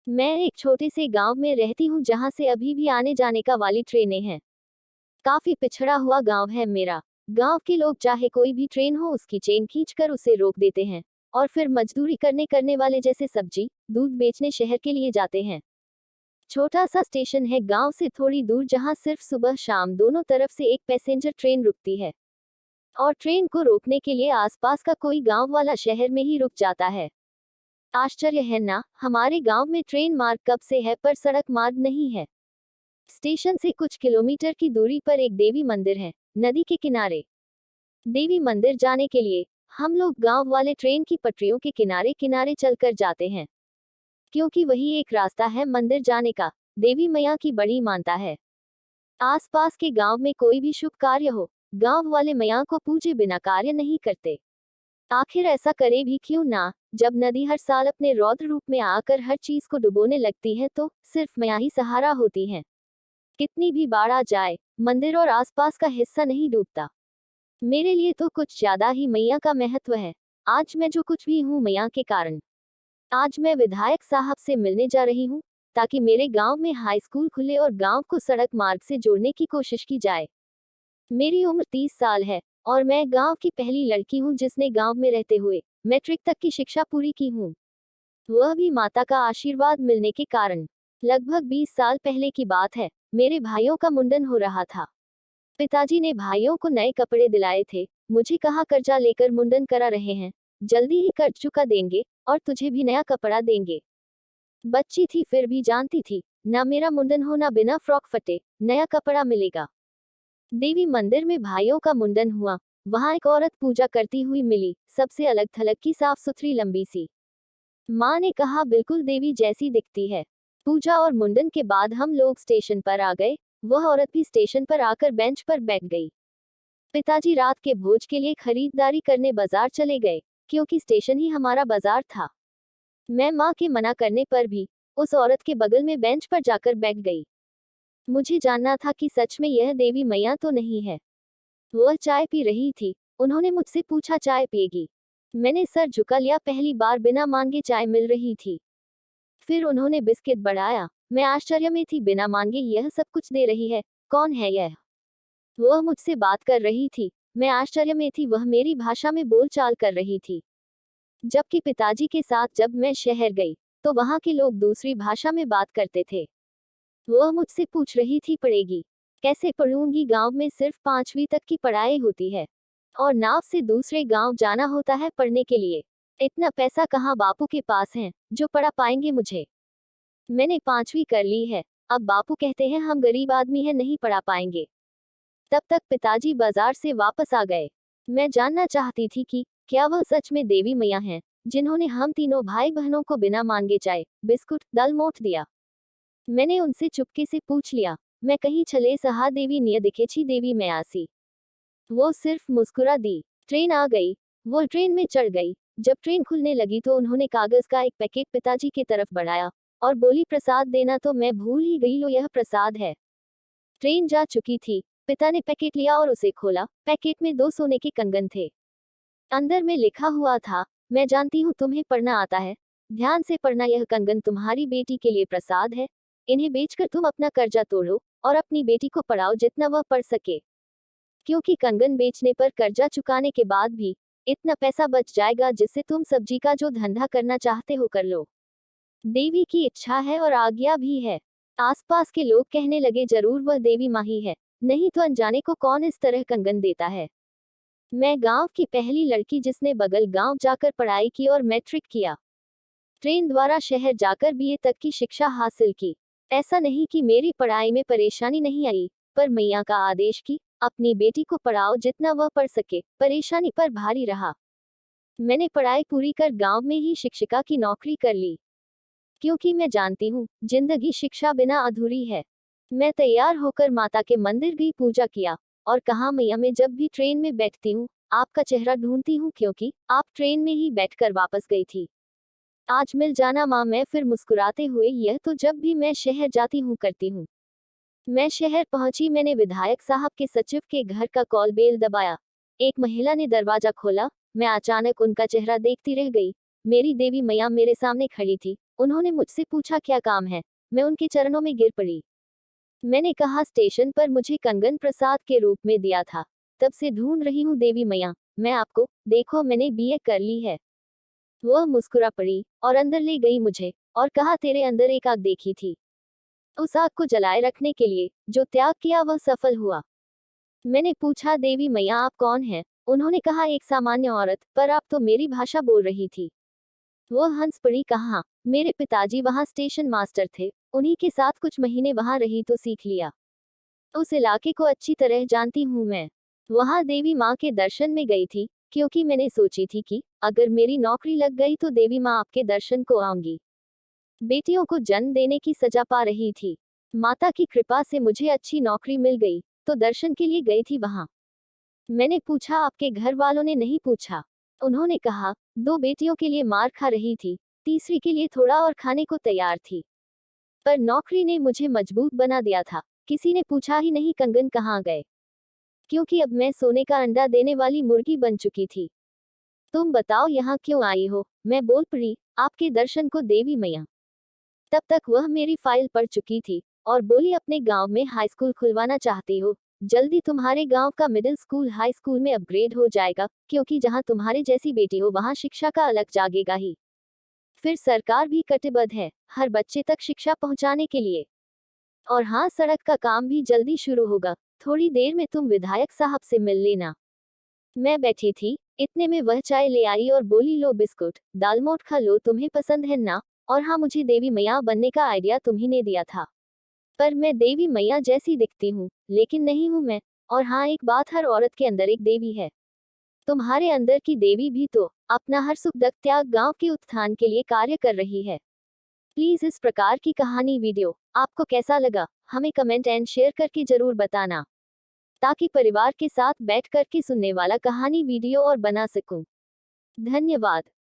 मैं एक छोटे से गांव में रहती हूँ जहाँ से अभी भी आने जाने का वाली ट्रेनें हैं। काफी पिछड़ा हुआ गांव है मेरा। गांव के लोग चाहे कोई भी ट्रेन हो उसकी चेन खींचकर उसे रोक देते हैं और फिर मजदूरी करने वाले जैसे सब्जी दूध बेचने शहर के लिए जाते हैं। छोटा सा स्टेशन है गांव से थोड़ी दूर जहां सिर्फ सुबह शाम दोनों तरफ से एक पैसेंजर ट्रेन रुकती है और ट्रेन को रोकने के लिए आसपास का कोई गांव वाला शहर में ही रुक जाता है। आश्चर्य है ना, हमारे गांव में ट्रेन मार्ग कब से है पर सड़क मार्ग नहीं है। स्टेशन से कुछ किलोमीटर की दूरी पर एक देवी मंदिर है, नदी के किनारे। देवी मंदिर जाने के लिए हम लोग गांव वाले ट्रेन की पटरियों के किनारे किनारे चलकर जाते हैं, क्योंकि वही एक रास्ता है मंदिर जाने का। देवी मैया की बड़ी मानता है। आसपास के गांव में कोई भी शुभ कार्य हो, गांव वाले मैया को पूजे बिना कार्य नहीं करते। आखिर ऐसा करे भी क्यों ना, जब नदी हर साल अपने रौद्र रूप में आकर हर चीज को डुबोने लगती है तो सिर्फ मैया ही सहारा होती है। कितनी भी बाढ़ आ जाए, मंदिर और आसपास का हिस्सा नहीं डूबता। मेरे लिए तो कुछ ज्यादा ही मैया का महत्व है। आज मैं जो कुछ भी हूँ मैया के कारण। आज मैं विधायक साहब से मिलने जा रही हूँ, ताकि मेरे गांव में हाई स्कूल खुले और गांव को सड़क मार्ग से जोड़ने की कोशिश की जाए। मेरी उम्र 30 साल है और मैं गांव की पहली लड़की हूँ जिसने गांव में रहते हुए मैट्रिक तक की शिक्षा पूरी की हूँ, वह भी माता का आशीर्वाद मिलने के कारण। लगभग 20 साल पहले की बात है, मेरे भाइयों का मुंडन हो रहा था। पिताजी ने भाइयों को नए कपड़े दिलाए थे। मुझे कहा कर्जा लेकर मुंडन करा रहे हैं, जल्दी ही कर्ज चुका देंगे और तुझे भी नया कपड़ा देंगे। बच्ची थी फिर भी जानती थी, ना मेरा मुंडन हो ना बिना फ्रॉक फटे नया कपड़ा मिलेगा। देवी मंदिर में भाइयों का मुंडन हुआ। वहां एक औरत पूजा करती हुई मिली, सबसे अलग थलग की, साफ सुथरी लंबी सी। माँ ने कहा बिल्कुल देवी जैसी दिखती है। पूजा और मुंडन के बाद हम लोग स्टेशन पर आ गए। वह औरत भी स्टेशन पर आकर बेंच पर बैठ गई। पिताजी रात के भोज के लिए खरीदारी करने बाजार चले गए, क्योंकि स्टेशन ही हमारा बाजार था। मैं माँ के मना करने पर भी उस औरत के बगल में बेंच पर जाकर बैठ गई। मुझे जानना था कि सच में यह देवी मैया तो नहीं है। वह चाय पी रही थी। उन्होंने मुझसे पूछा चाय पिएगी। मैंने सर झुका लिया, पहली बार बिना मांगे चाय मिल रही थी। फिर उन्होंने बिस्किट बढ़ाया। मैं आश्चर्य में थी, बिना मांगे यह सब कुछ दे रही है, कौन है यह? वह मुझसे बात कर रही थी। मैं आश्चर्य में थी, वह मेरी भाषा में बोलचाल कर रही थी। जबकि पिताजी के साथ जब मैं शहर गई तो वहां के लोग दूसरी भाषा में बात करते थे। वह मुझसे पूछ रही थी पढ़ेगी? कैसे पढ़ूंगी, गांव में सिर्फ 5वीं तक की पढ़ाई होती है और नाव से दूसरे गांव जाना होता है पढ़ने के लिए। इतना पैसा कहाँ बापू के पास है जो पढ़ा पाएंगे मुझे? मैंने 5वीं कर ली है। अब बापू कहते हैं हम गरीब आदमी हैं, नहीं पढ़ा पाएंगे। तब तक पिताजी बाजार से वापस आ गए। मैं जानना चाहती थी कि क्या वह सच में देवी मैया हैं, जिन्होंने हम तीनों भाई बहनों को बिना मांगे चाय, बिस्कुट, दाल मोठ दिया। मैंने उनसे चुपके से पूछ लिया, मैं कहीं छले सहा देवी निय दिखेची देवी मैं आसी? वो सिर्फ मुस्कुरा दी। ट्रेन आ गई। वो ट्रेन में चढ़ गई। जब ट्रेन खुलने लगी तो उन्होंने कागज का एक पैकेट पिताजी की तरफ बढ़ाया और बोली प्रसाद देना, तो मैं भूल ही गई, लो यह प्रसाद है। ट्रेन जा चुकी थी। पिता ने पैकेट लिया और उसे खोला। पैकेट में 2 सोने के कंगन थे। अंदर में लिखा हुआ था, मैं जानती हूँ तुम्हें पढ़ना आता है, ध्यान से पढ़ना, यह कंगन तुम्हारी बेटी के लिए प्रसाद है। इन्हें बेचकर तुम अपना कर्जा तोड़ो और अपनी बेटी को पढ़ाओ जितना वह पढ़ सके, क्योंकि कंगन बेचने पर कर्जा चुकाने के बाद भी इतना पैसा बच जाएगा जिससे तुम सब्जी का जो धंधा करना चाहते हो कर लो। देवी की इच्छा है और आज्ञा भी है। आसपास के लोग कहने लगे जरूर वह देवी माँ ही है, नहीं तो अनजाने को कौन इस तरह कंगन देता है। मैं गांव की पहली लड़की जिसने बगल गांव जाकर पढ़ाई की और मैट्रिक किया। ट्रेन द्वारा शहर जाकर बीए तक की शिक्षा हासिल की। ऐसा नहीं कि मेरी पढ़ाई में परेशानी नहीं आई, पर मैया का आदेश कि अपनी बेटी को पढ़ाओ जितना वह पढ़ सके, परेशानी पर भारी रहा। मैंने पढ़ाई पूरी कर गांव में ही शिक्षिका की नौकरी कर ली, क्योंकि मैं जानती हूँ जिंदगी शिक्षा बिना अधूरी है। मैं तैयार होकर माता के मंदिर गई, पूजा किया और कहा मैया मैं जब भी ट्रेन में बैठती हूँ आपका चेहरा ढूंढती हूँ, क्योंकि आप ट्रेन में ही बैठकर वापस गई थी। आज मिल जाना माँ। मैं फिर मुस्कुराते हुए, यह तो जब भी मैं शहर जाती हूँ करती हूँ। मैं शहर पहुंची। मैंने विधायक साहब के सचिव के घर का कॉल बेल दबाया। एक महिला ने दरवाजा खोला। मैं अचानक उनका चेहरा देखती रह गई। मेरी देवी मैया मेरे सामने खड़ी थी, उन्होंने मुझसे पूछा क्या काम है। मैं उनके चरणों में गिर पड़ी। मैंने कहा स्टेशन पर मुझे कंगन प्रसाद के रूप में दिया था। तब से ढूंढ रही हूँ देवी मैया मैं आपको, देखो मैंने बीए कर ली है। वह मुस्कुरा पड़ी और अंदर ले गई मुझे और कहा तेरे अंदर एक आग देखी थी। उस आग को जलाए रखने के लिए जो त्याग किया वह सफल हुआ। मैंने पूछा देवी मैया आप कौन हैं? उन्होंने कहा एक सामान्य औरत, पर आप तो मेरी भाषा बोल रही थी। वह हंस पड़ी, कहा मेरे पिताजी वहां स्टेशन मास्टर थे, उन्हीं के साथ कुछ महीने वहां रही तो सीख लिया। उस इलाके को अच्छी तरह जानती हूँ मैं। वहां देवी माँ के दर्शन में गई थी, क्योंकि मैंने सोची थी कि अगर मेरी नौकरी लग गई तो देवी माँ आपके दर्शन को आऊंगी। बेटियों को जन्म देने की सजा पा रही थी। माता की कृपा से मुझे अच्छी नौकरी मिल गई, तो दर्शन के लिए गई थी वहां। मैंने पूछा आपके घर वालों ने नहीं पूछा? उन्होंने कहा 2 बेटियों के लिए मार खा रही थी, तीसरी के लिए थोड़ा और खाने को तैयार थी। पर नौकरी ने मुझे मजबूत बना दिया था। किसी ने पूछा ही नहीं कंगन कहाँ गए, क्योंकि अब मैं सोने का अंडा देने वाली मुर्गी बन चुकी थी। तुम बताओ यहाँ क्यों आई हो? मैं बोल पड़ी, आपके दर्शन को देवी मैया। तब तक वह मेरी फाइल पढ़ चुकी थी और बोली अपने गांव में हाई स्कूल खुलवाना चाहती हो? जल्दी तुम्हारे गांव का मिडिल स्कूल हाई स्कूल में अपग्रेड हो जाएगा, क्योंकि जहां तुम्हारे जैसी बेटी हो वहां शिक्षा का अलग जागेगा ही। फिर सरकार भी कटिबद्ध है हर बच्चे तक शिक्षा पहुंचाने के लिए। और हाँ, सड़क का काम भी जल्दी शुरू होगा। थोड़ी देर में तुम विधायक साहब से मिल लेना। मैं बैठी थी, इतने में वह चाय ले आई और बोली लो बिस्कुट दालमोट खा लो, तुम्हें पसंद है ना? और हाँ, मुझे देवी मैया बनने का आइडिया तुम्ही ने दिया था। पर मैं देवी मैया जैसी दिखती हूँ, लेकिन नहीं हूँ मैं। और हाँ, एक बात, हर औरत के अंदर एक देवी है। तुम्हारे अंदर की देवी भी तो अपना हर सुख दुख त्याग गांव के उत्थान के लिए कार्य कर रही है। प्लीज इस प्रकार की कहानी वीडियो आपको कैसा लगा, हमें कमेंट एंड शेयर करके जरूर बताना, ताकि परिवार के साथ बैठ कर के सुनने वाला कहानी वीडियो और बना सकूं। धन्यवाद।